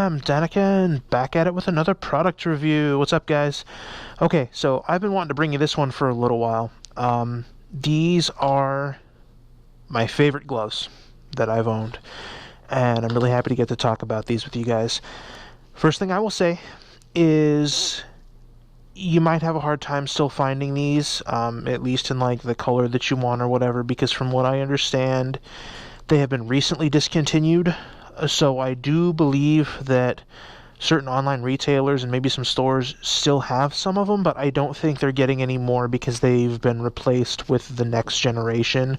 Bam, Danica, and back at it with another product review. What's up, guys? Okay, so I've been wanting to bring you this one for a little while. These are my favorite gloves that I've owned, and I'm really happy to get to talk about these with you guys. First thing I will say is you might have a hard time still finding these, at least in like the color that you want or whatever, because from what I understand, they have been recently discontinued. So I do believe that certain online retailers and maybe some stores still have some of them, but I don't think they're getting any more because they've been replaced with the next generation,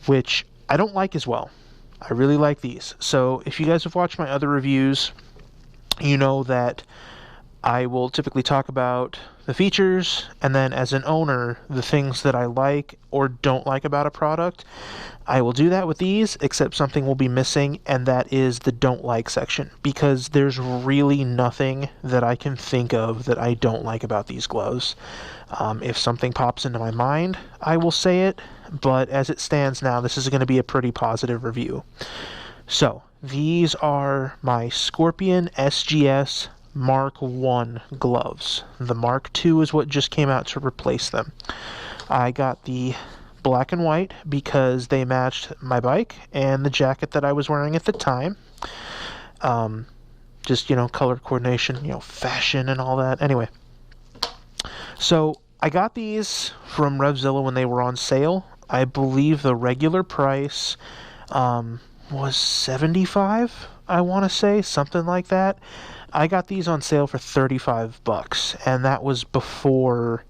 which I don't like as well. I really like these. So if you guys have watched my other reviews, you know that I will typically talk about the features, and then as an owner, the things that I like or don't like about a product. I will do that with these, except something will be missing, and that is the don't like section, because there's really nothing that I can think of that I don't like about these gloves. If something pops into my mind, I will say it, but as it stands now, this is going to be a pretty positive review. So, these are my Scorpion SGS Mark 1 gloves. The Mark 2 is what just came out to replace them. I got the black and white because they matched my bike and the jacket that I was wearing at the time. Just, color coordination, fashion and all that. Anyway, so I got these from Revzilla when they were on sale. I believe the regular price was $75, I want to say, something like that. I got these on sale for $35, and that was before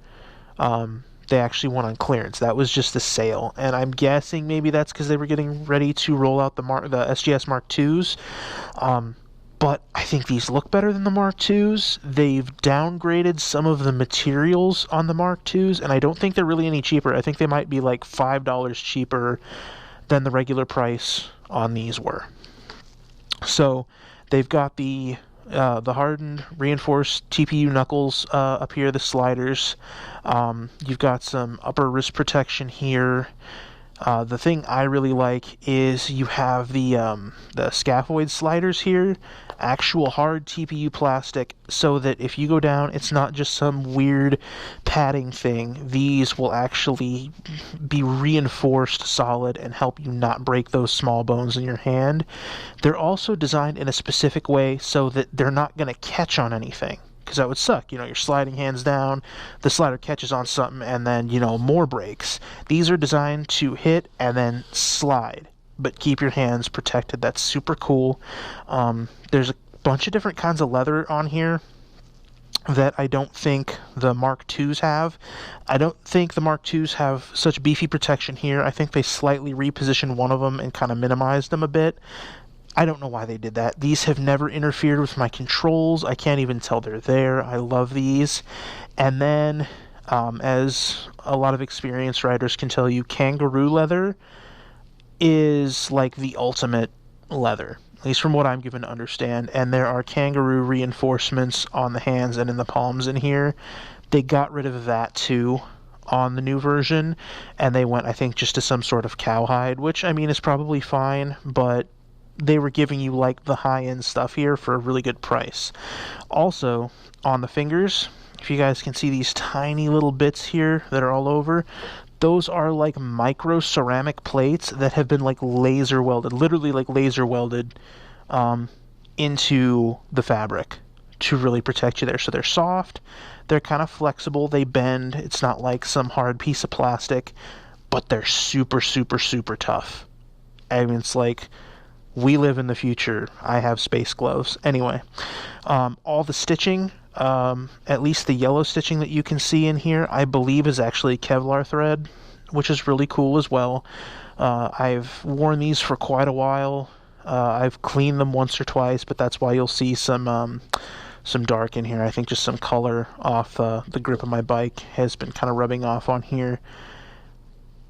they actually went on clearance. That was just a sale, and I'm guessing maybe that's because they were getting ready to roll out the SGS Mark IIs. But I think these look better than the Mark IIs. They've downgraded some of the materials on the Mark IIs, and I don't think they're really any cheaper. I think they might be like $5 cheaper than the regular price on these were. So they've got the hardened, reinforced TPU knuckles up here, the sliders. You've got some upper wrist protection here. The thing I really like is you have the scaphoid sliders here, actual hard TPU plastic, so that if you go down, it's not just some weird padding thing. These will actually be reinforced solid and help you not break those small bones in your hand. They're also designed in a specific way so that they're not going to catch on anything, because that would suck. You're sliding hands down, the slider catches on something, and then, more breaks. These are designed to hit and then slide, but keep your hands protected. That's super cool. There's a bunch of different kinds of leather on here that I don't think the Mark IIs have. I don't think the Mark IIs have such beefy protection here. I think they slightly repositioned one of them and kind of minimized them a bit. I don't know why they did that. These have never interfered with my controls. I can't even tell they're there. I love these. And then, as a lot of experienced riders can tell you, kangaroo leather is like the ultimate leather, at least from what I'm given to understand. And there are kangaroo reinforcements on the hands and in the palms in here. They got rid of that too on the new version, and they went, I think, just to some sort of cowhide, which, I mean, is probably fine, but they were giving you like the high-end stuff here for a really good price. Also, on the fingers, if you guys can see these tiny little bits here that are all over, those are like micro ceramic plates that have been like laser welded, literally like laser welded into the fabric to really protect you there. So they're soft, they're kind of flexible, they bend. It's not like some hard piece of plastic, but they're super, super, super tough. I mean, it's like, we live in the future. I have space gloves. Anyway, all the stitching, at least the yellow stitching that you can see in here, I believe is actually Kevlar thread, which is really cool as well. I've worn these for quite a while. I've cleaned them once or twice, but that's why you'll see some dark in here. I think just some color off the grip of my bike has been kind of rubbing off on here.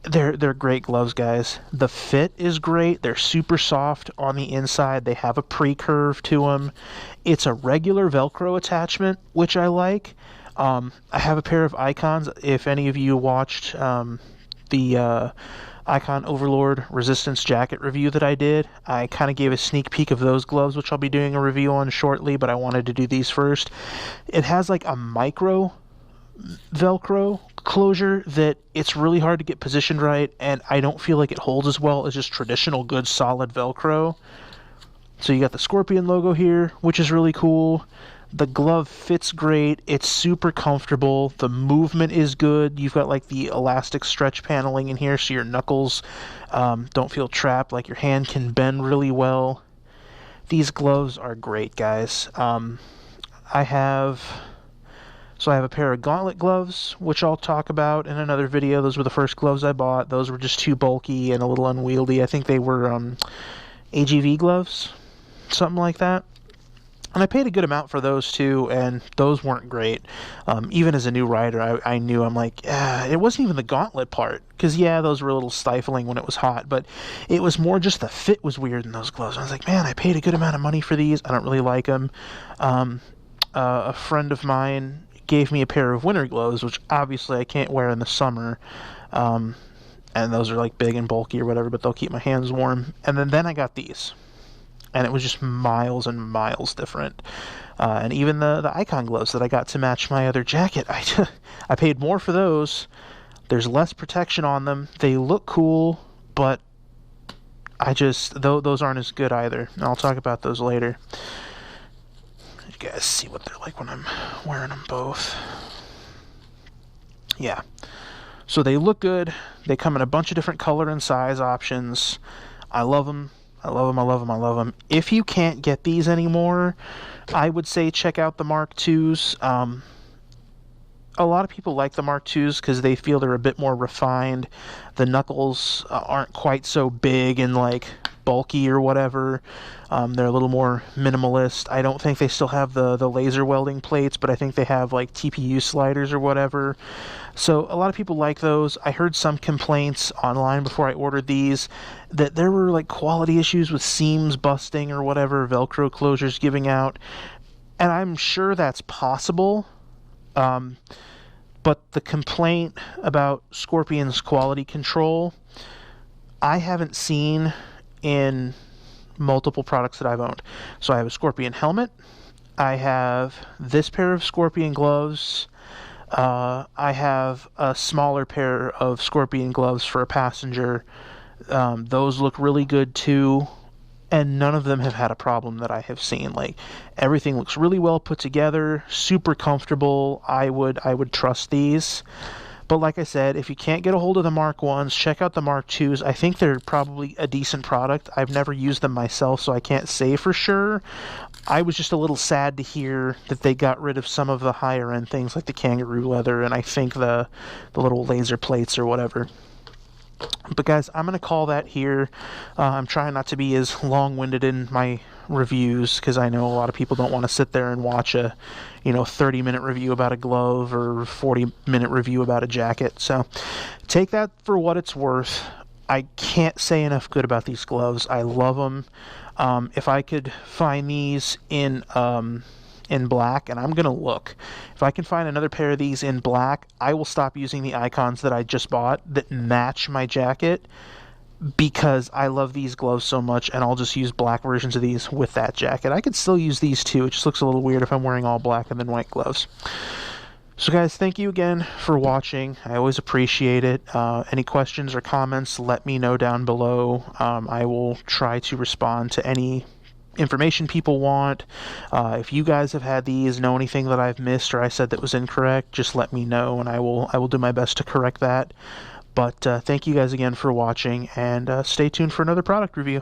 They're great gloves, guys. The fit is great. They're super soft on the inside. They have a pre-curve to them. It's a regular Velcro attachment, which I like. I have a pair of Icons. If any of you watched the Icon Overlord Resistance Jacket review that I did. I kind of gave a sneak peek of those gloves, which I'll be doing a review on shortly, but I wanted to do these first. It has like a micro Velcro closure that it's really hard to get positioned right, and I don't feel like it holds as well as just traditional good solid Velcro. So you got the Scorpion logo here, which is really cool. The glove fits great. It's super comfortable. The movement is good. You've got like the elastic stretch paneling in here so your knuckles don't feel trapped. Like your hand can bend really well. These gloves are great, guys. I have a pair of gauntlet gloves, which I'll talk about in another video. Those were the first gloves I bought. Those were just too bulky and a little unwieldy. I think they were AGV gloves, something like that. And I paid a good amount for those too, and those weren't great. Even as a new rider, I knew, I'm like, it wasn't even the gauntlet part. Because, yeah, those were a little stifling when it was hot, but it was more just the fit was weird in those gloves. I was like, man, I paid a good amount of money for these. I don't really like them. A friend of mine gave me a pair of winter gloves, which obviously I can't wear in the summer. And those are like big and bulky or whatever, but they'll keep my hands warm. And then I got these. And it was just miles and miles different. And even the Icon gloves that I got to match my other jacket, I paid more for those. There's less protection on them. They look cool, but those aren't as good either. And I'll talk about those later. You guys see what they're like when I'm wearing them both. Yeah. So they look good. They come in a bunch of different color and size options. I love them. I love them, I love them, I love them. If you can't get these anymore, I would say check out the Mark IIs. A lot of people like the Mark IIs because they feel they're a bit more refined. The knuckles aren't quite so big and like bulky or whatever. They're a little more minimalist. I don't think they still have the laser welding plates, but I think they have like TPU sliders or whatever. So a lot of people like those. I heard some complaints online before I ordered these that there were like quality issues with seams busting or whatever, Velcro closures giving out. And I'm sure that's possible. But the complaint about Scorpion's quality control, I haven't seen in multiple products that I've owned. So I have a Scorpion helmet. I have this pair of Scorpion gloves. I have a smaller pair of Scorpion gloves for a passenger. Those look really good too. And none of them have had a problem that I have seen. Like, everything looks really well put together, super comfortable. I would trust these. But like I said, if you can't get a hold of the Mark 1s, check out the Mark 2s. I think they're probably a decent product. I've never used them myself, so I can't say for sure. I was just a little sad to hear that they got rid of some of the higher end things like the kangaroo leather and I think the little laser plates or whatever. But guys, I'm going to call that here. I'm trying not to be as long-winded in my reviews because I know a lot of people don't want to sit there and watch a 30-minute review about a glove or 40-minute review about a jacket. So take that for what it's worth. I can't say enough good about these gloves. I love them. If I could find these in black, and I'm going to look. If I can find another pair of these in black, I will stop using the Icons that I just bought that match my jacket because I love these gloves so much, and I'll just use black versions of these with that jacket. I could still use these too. It just looks a little weird if I'm wearing all black and then white gloves. So guys, thank you again for watching. I always appreciate it. Any questions or comments, let me know down below. I will try to respond to any information people want. If you guys have had these, know anything that I've missed or I said that was incorrect, just let me know and I will do my best to correct that. But thank you guys again for watching, and stay tuned for another product review.